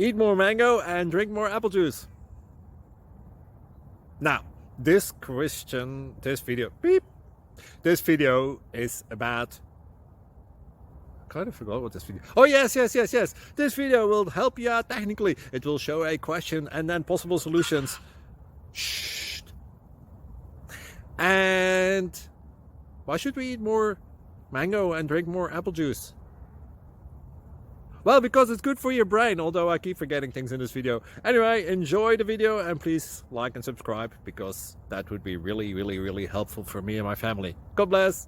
eat more mango and drink more apple juice. Now, this video is about, I kind of forgot what this video. Oh yes. This video will help you out technically. It will show a question and then possible solutions. Shh. And why should we eat more mango and drink more apple juice? Well, because it's good for your brain, although I keep forgetting things in this video. Anyway, enjoy the video and please like and subscribe, because that would be really helpful for me and my family. God bless!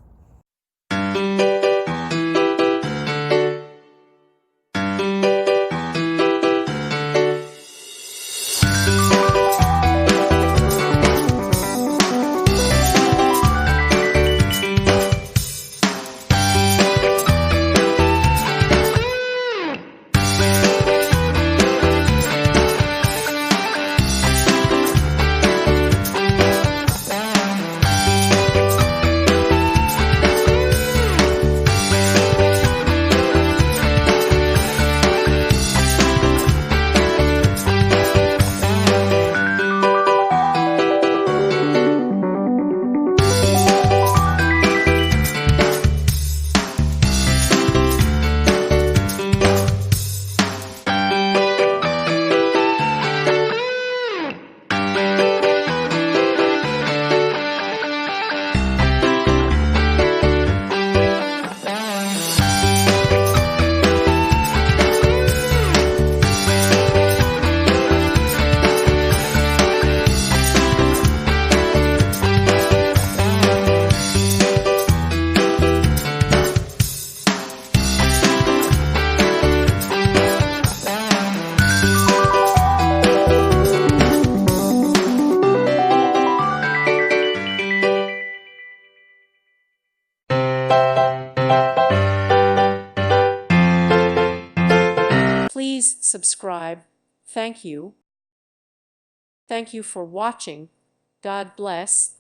Please subscribe. Thank you. Thank you for watching. God bless.